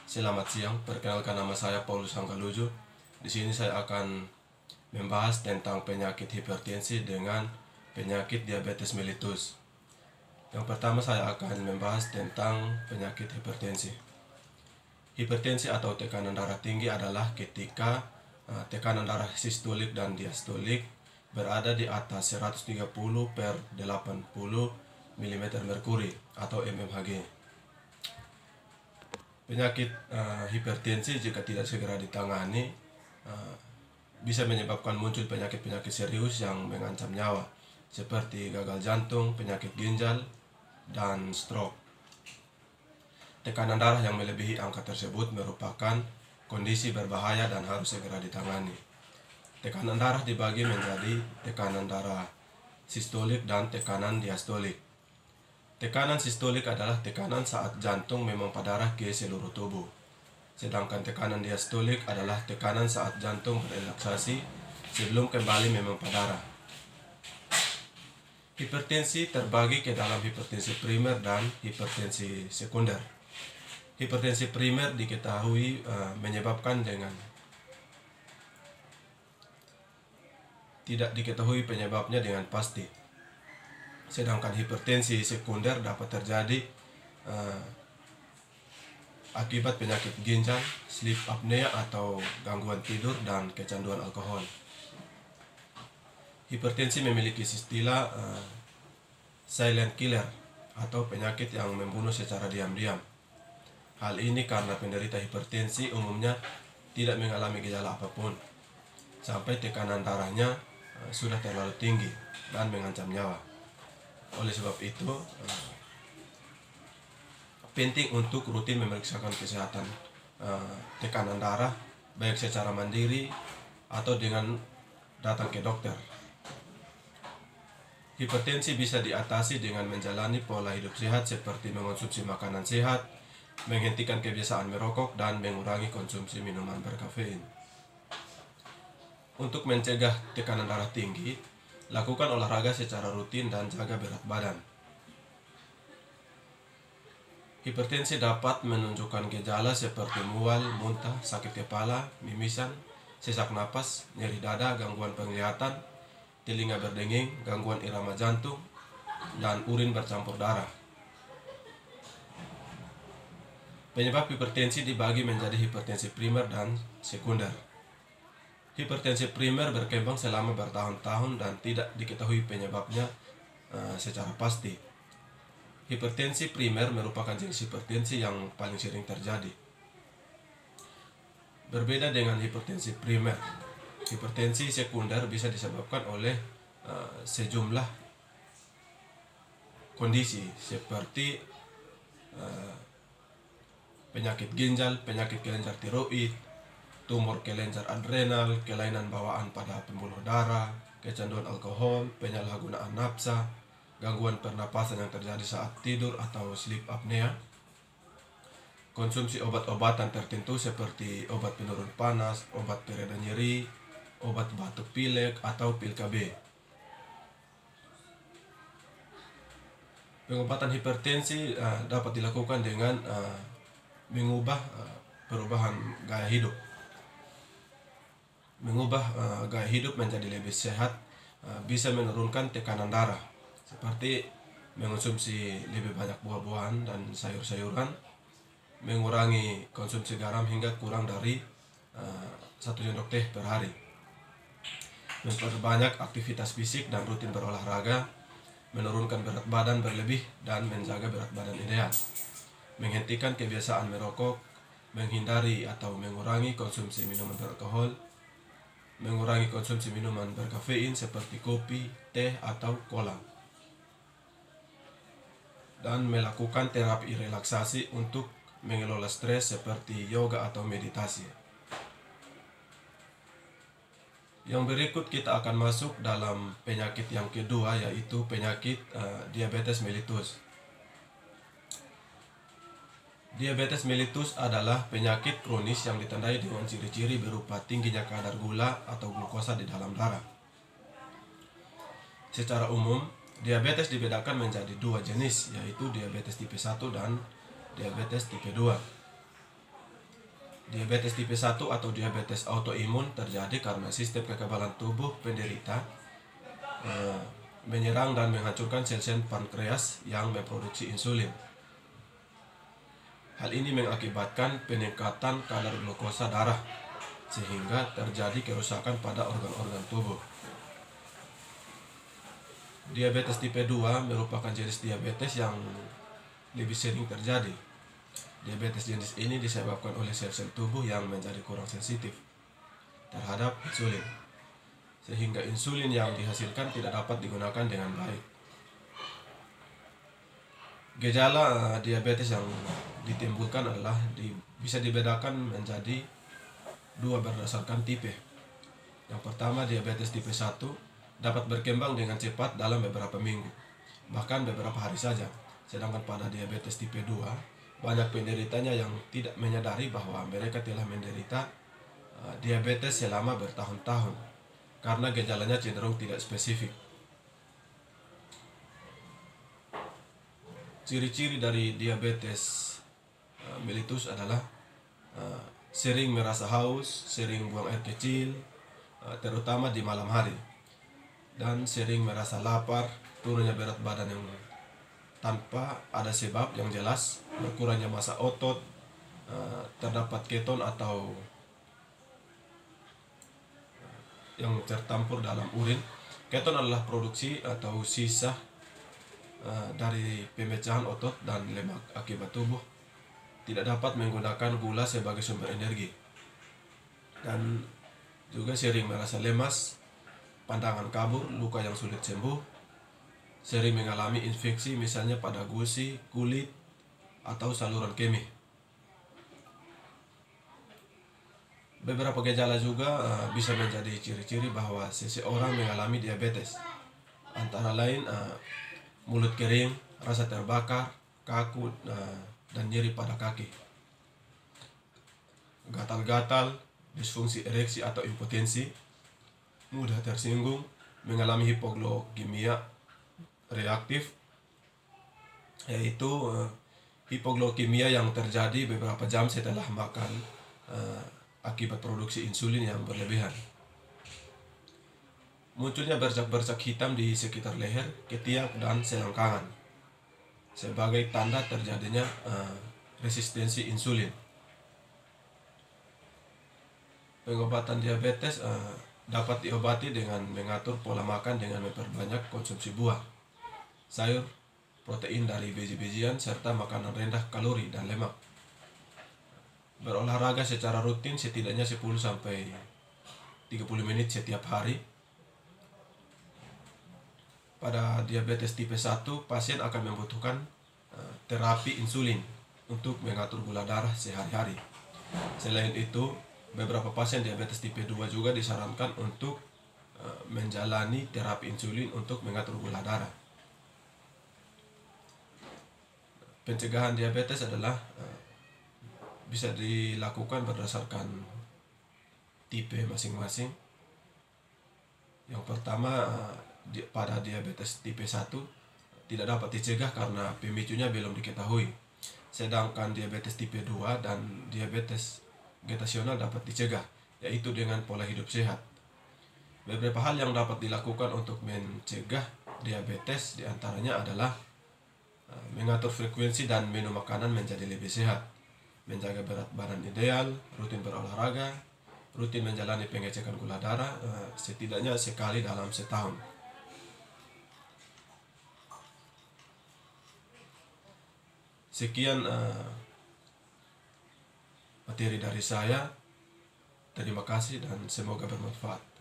Selamat siang, perkenalkan nama saya Paulus Hanggalujo. Di sini saya akan membahas tentang penyakit hipertensi dengan penyakit diabetes mellitus. Yang pertama saya akan membahas tentang penyakit hipertensi. Hipertensi atau tekanan darah tinggi adalah ketika tekanan darah sistolik dan diastolik berada di atas 130 per 80 mm merkuri atau mmHg. Penyakit hipertensi jika tidak segera ditangani bisa menyebabkan muncul penyakit-penyakit serius yang mengancam nyawa seperti gagal jantung, penyakit ginjal, dan stroke. Tekanan darah yang melebihi angka tersebut merupakan kondisi berbahaya dan harus segera ditangani. Tekanan darah dibagi menjadi tekanan darah sistolik dan tekanan diastolik. Tekanan sistolik adalah tekanan saat jantung memompa darah ke seluruh tubuh. Sedangkan tekanan diastolik adalah tekanan saat jantung berrelaksasi sebelum kembali memompa darah. Hipertensi terbagi ke dalam hipertensi primer dan hipertensi sekunder. Hipertensi primer diketahui menyebabkan dengan tidak diketahui penyebabnya dengan pasti. Sedangkan hipertensi sekunder dapat terjadi akibat penyakit ginjal, sleep apnea atau gangguan tidur, dan kecanduan alkohol. Hipertensi memiliki istilah silent killer atau penyakit yang membunuh secara diam-diam. Hal ini karena penderita hipertensi umumnya tidak mengalami gejala apapun sampai tekanan darahnya sudah terlalu tinggi dan mengancam nyawa. Oleh sebab itu, penting untuk rutin memeriksakan kesehatan tekanan darah baik secara mandiri atau dengan datang ke dokter. Hipertensi bisa diatasi dengan menjalani pola hidup sehat seperti mengonsumsi makanan sehat, menghentikan kebiasaan merokok, dan mengurangi konsumsi minuman berkafein. Untuk mencegah tekanan darah tinggi, lakukan olahraga secara rutin dan jaga berat badan. Hipertensi dapat menunjukkan gejala seperti mual, muntah, sakit kepala, mimisan, sesak napas, nyeri dada, gangguan penglihatan, telinga berdenging, gangguan irama jantung, dan urin bercampur darah. Penyebab hipertensi dibagi menjadi hipertensi primer dan sekunder. Hipertensi primer berkembang selama bertahun-tahun dan tidak diketahui penyebabnya secara pasti. Hipertensi primer merupakan jenis hipertensi yang paling sering terjadi. Berbeda dengan hipertensi primer, hipertensi sekunder bisa disebabkan oleh sejumlah kondisi seperti penyakit ginjal, penyakit kelenjar tiroid, tumor kelenjar adrenal, kelainan bawaan pada pembuluh darah, kecanduan alkohol, penyalahgunaan nafsa, gangguan pernapasan yang terjadi saat tidur atau sleep apnea, konsumsi obat-obatan tertentu seperti obat penurun panas, obat pereda nyeri, obat batuk pilek, atau pil KB. Pengobatan hipertensi dapat dilakukan dengan mengubah perubahan gaya hidup. Mengubah gaya hidup menjadi lebih sehat bisa menurunkan tekanan darah seperti mengonsumsi lebih banyak buah-buahan dan sayur-sayuran, mengurangi konsumsi garam hingga kurang dari 1 sendok teh per hari, memperbanyak aktivitas fisik dan rutin berolahraga, menurunkan berat badan berlebih dan menjaga berat badan ideal, menghentikan kebiasaan merokok, menghindari atau mengurangi konsumsi minuman beralkohol, mengurangi konsumsi minuman berkafein seperti kopi, teh, atau kola, dan melakukan terapi relaksasi untuk mengelola stres seperti yoga atau meditasi. Yang berikut kita akan masuk dalam penyakit yang kedua, yaitu penyakit diabetes mellitus. Diabetes mellitus adalah penyakit kronis yang ditandai dengan ciri-ciri berupa tingginya kadar gula atau glukosa di dalam darah. Secara umum, diabetes dibedakan menjadi 2 jenis, yaitu diabetes tipe 1 dan diabetes tipe 2. Diabetes tipe 1 atau diabetes autoimun terjadi karena sistem kekebalan tubuh penderita menyerang dan menghancurkan sel-sel pankreas yang memproduksi insulin. Hal ini mengakibatkan peningkatan kadar glukosa darah sehingga terjadi kerusakan pada organ-organ tubuh. Diabetes tipe 2 merupakan jenis diabetes yang lebih sering terjadi. Diabetes jenis ini disebabkan oleh sel-sel tubuh yang menjadi kurang sensitif terhadap insulin, sehingga insulin yang dihasilkan tidak dapat digunakan dengan baik. Gejala diabetes yang ditimbulkan adalah bisa dibedakan menjadi dua berdasarkan tipe. Yang pertama, diabetes tipe 1 dapat berkembang dengan cepat dalam beberapa minggu, bahkan beberapa hari saja. Sedangkan pada diabetes tipe 2, banyak penderitanya yang tidak menyadari bahwa mereka telah menderita diabetes selama bertahun-tahun karena gejalanya cenderung tidak spesifik. Ciri-ciri dari diabetes mellitus adalah sering merasa haus, sering buang air kecil, terutama di malam hari, dan sering merasa lapar, turunnya berat badan yang tanpa ada sebab yang jelas, berkurangnya massa otot, terdapat keton atau yang tertampur dalam urin. Keton adalah produksi atau sisa dari pemecahan otot dan lemak akibat tubuh tidak dapat menggunakan gula sebagai sumber energi, dan juga sering merasa lemas, pandangan kabur, luka yang sulit sembuh, sering mengalami infeksi misalnya pada gusi, kulit, atau saluran kemih. Beberapa gejala juga bisa menjadi ciri-ciri bahwa seseorang mengalami diabetes, antara lain mulut kering, rasa terbakar, kaku, dan nyeri pada kaki, gatal-gatal, disfungsi ereksi atau impotensi, mudah tersinggung, mengalami hipoglikemia reaktif, yaitu hipoglikemia yang terjadi beberapa jam setelah makan akibat produksi insulin yang berlebihan. Munculnya bercak-bercak hitam di sekitar leher, ketiak, dan selangkangan sebagai tanda terjadinya resistensi insulin. Pengobatan diabetes dapat diobati dengan mengatur pola makan dengan memperbanyak konsumsi buah, sayur, protein dari biji-bijian, serta makanan rendah kalori dan lemak. Berolahraga secara rutin setidaknya 10-30 menit setiap hari. Pada diabetes tipe 1, pasien akan membutuhkan terapi insulin untuk mengatur gula darah sehari-hari. Selain itu, beberapa pasien diabetes tipe 2 juga disarankan untuk menjalani terapi insulin untuk mengatur gula darah. Pencegahan diabetes adalah bisa dilakukan berdasarkan tipe masing-masing. Yang pertama, pada diabetes tipe 1 tidak dapat dicegah karena pemicunya belum diketahui. Sedangkan diabetes tipe 2 dan diabetes gestasional dapat dicegah, yaitu dengan pola hidup sehat. Beberapa hal yang dapat dilakukan untuk mencegah diabetes diantaranya adalah mengatur frekuensi dan menu makanan menjadi lebih sehat, menjaga berat badan ideal, rutin berolahraga, rutin menjalani pengecekan gula darah setidaknya sekali dalam setahun. Sekian materi dari saya. Terima kasih dan semoga bermanfaat.